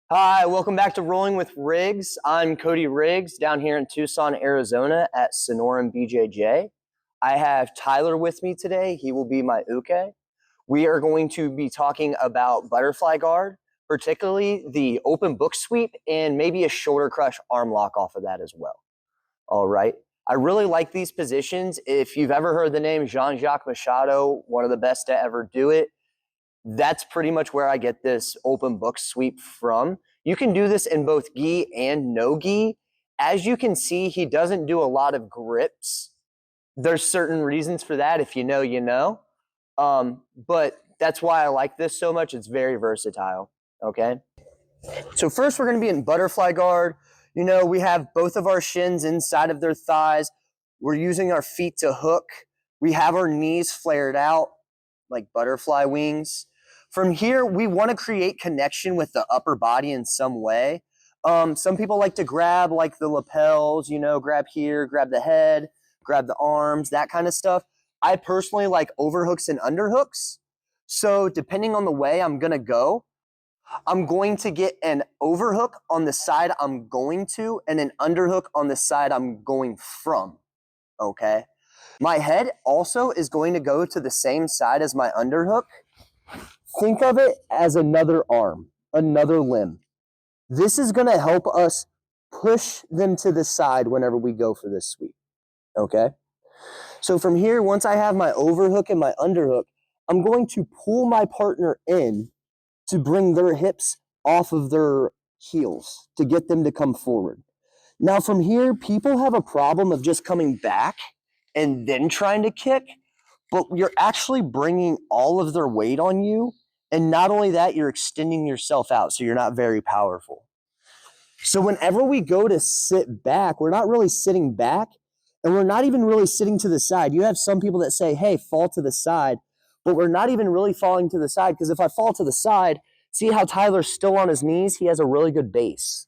Hi, welcome back to Rolling with Riggs. I'm Cody Riggs down here in Tucson, Arizona at Sonoran BJJ. I have Tyler with me today. He will be my uke. We are going to be talking about butterfly guard, particularly the open book sweep and maybe a shoulder crush arm lock off of that as well. All right. I really like these positions. If you've ever heard the name Jean-Jacques Machado, one of the best to ever do it, that's pretty much where I get this open book sweep from. You can do this in both gi and no gi. As you can see, he doesn't do a lot of grips. There's certain reasons for that. If you know, you know. But that's why I like this so much. It's very versatile. Okay. So first we're going to be in butterfly guard. You know, we have both of our shins inside of their thighs. We're using our feet to hook. We have our knees flared out like butterfly wings. From here, we want to create connection with the upper body in some way. Some people like to grab like the lapels, you know, grab here, grab the head, grab the arms, that kind of stuff. I personally like overhooks and underhooks. So depending on the way I'm going to go, I'm going to get an overhook on the side I'm going to and an underhook on the side I'm going from, okay? My head also is going to go to the same side as my underhook. Think of it as another arm, another limb. This is going to help us push them to the side whenever we go for this sweep, okay? So from here, once I have my overhook and my underhook, I'm going to pull my partner in to bring their hips off of their heels to get them to come forward. Now from here, people have a problem of just coming back and then trying to kick, but you're actually bringing all of their weight on you. And not only that, you're extending yourself out, so you're not very powerful. So whenever we go to sit back, we're not really sitting back, and we're not even really sitting to the side. You have some people that say, hey, fall to the side, but we're not even really falling to the side, because if I fall to the side, see how Tyler's still on his knees? He has a really good base.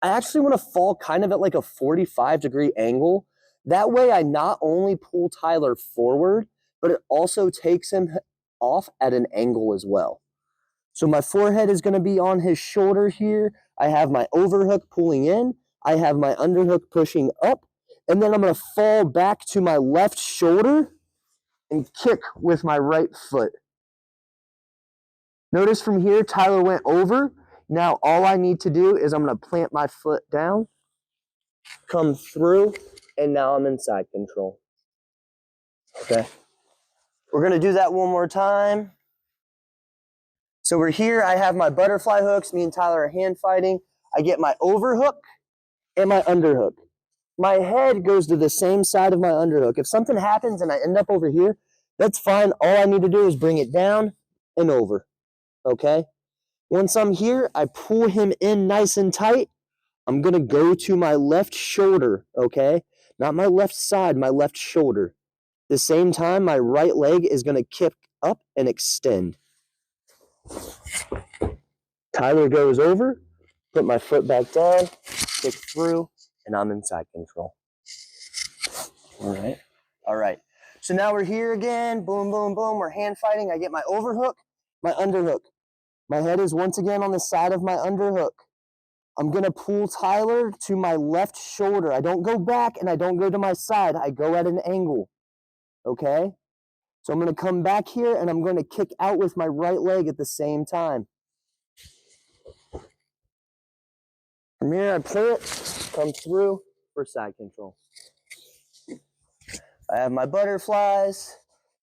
I actually want to fall kind of at like a 45-degree angle. That way I not only pull Tyler forward, but it also takes him off at an angle as well. So my forehead is going to be on his shoulder here. I have my overhook pulling in. I have my underhook pushing up. And then I'm going to fall back to my left shoulder and kick with my right foot. Notice from here, Tyler went over. Now all I need to do is I'm going to plant my foot down, come through, and now I'm in side control. Okay. We're going to do that one more time. So we're here. I have my butterfly hooks. Me and Tyler are hand fighting. I get my overhook and my underhook. My head goes to the same side of my underhook. If something happens and I end up over here, that's fine. All I need to do is bring it down and over. Okay? Once I'm here, I pull him in nice and tight. I'm going to go to my left shoulder, okay? Not my left side, my left shoulder. At the same time, my right leg is going to kick up and extend. Tyler goes over, put my foot back down, kick through, and I'm in side control. All right. All right. So now we're here again. Boom, boom, boom. We're hand fighting. I get my overhook, my underhook. My head is once again on the side of my underhook. I'm going to pull Tyler to my left shoulder. I don't go back and I don't go to my side. I go at an angle. Okay? So I'm going to come back here and I'm going to kick out with my right leg at the same time. From here, I plant, come through for side control. I have my butterflies,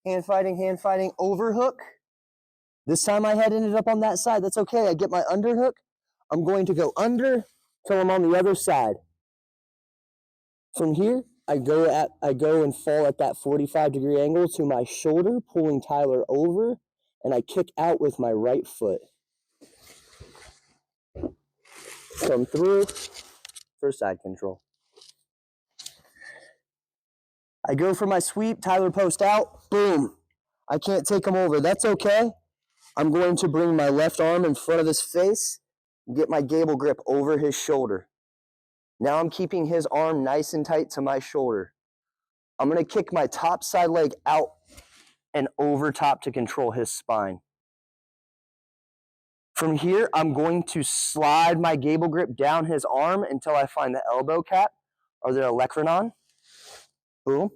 hand fighting, overhook. This time my head ended up on that side. That's okay. I get my underhook. I'm going to go under till I'm on the other side. From here, I go and fall at that 45-degree angle to my shoulder, pulling Tyler over, and I kick out with my right foot. Come through for side control. I go for my sweep, Tyler post out, boom. I can't take him over. That's okay. I'm going to bring my left arm in front of his face, get my gable grip over his shoulder. Now I'm keeping his arm nice and tight to my shoulder. I'm going to kick my top side leg out and over top to control his spine. From here, I'm going to slide my gable grip down his arm until I find the elbow cap or the olecranon. Boom.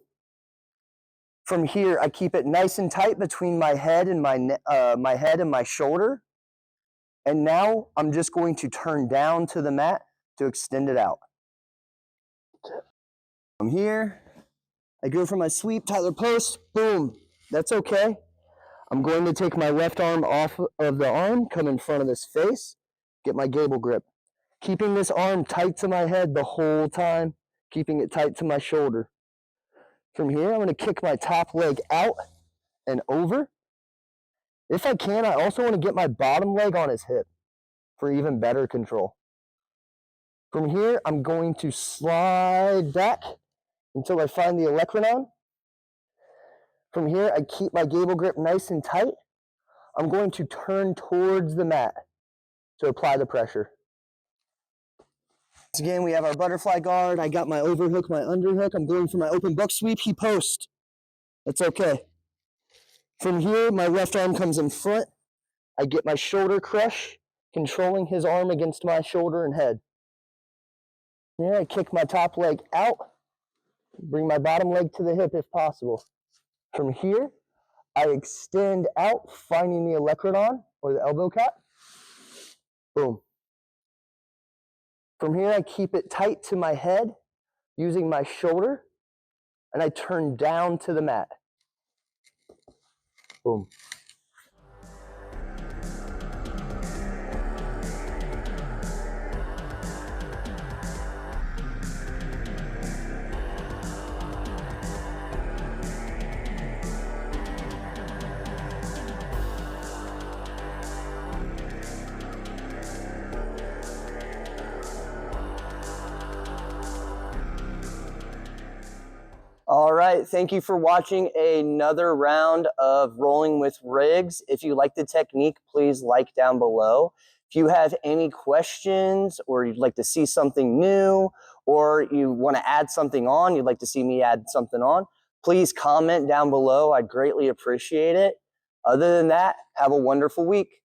From here, I keep it nice and tight between my head and my shoulder. And now I'm just going to turn down to the mat to extend it out. From here, I go for my sweep, Tyler post, boom. That's okay. I'm going to take my left arm off of the arm, come in front of his face, get my gable grip. Keeping this arm tight to my head the whole time, keeping it tight to my shoulder. From here, I'm going to kick my top leg out and over. If I can, I also want to get my bottom leg on his hip for even better control. From here, I'm going to slide back until I find the olecranon. From here, I keep my gable grip nice and tight. I'm going to turn towards the mat to apply the pressure. Once again, we have our butterfly guard. I got my overhook, my underhook. I'm going for my open buck sweep. He post. That's okay. From here, my left arm comes in front. I get my shoulder crush, controlling his arm against my shoulder and head. Here, I kick my top leg out, bring my bottom leg to the hip if possible. From here, I extend out, finding the olecranon or the elbow cap. Boom. From here, I keep it tight to my head using my shoulder, and I turn down to the mat. Boom. All right, thank you for watching another round of Rolling with Riggs. If you like the technique, please like down below. If you have any questions or you'd like to see something new or you want to add something on, you'd like to see me add something on, please comment down below. I'd greatly appreciate it. Other than that, have a wonderful week.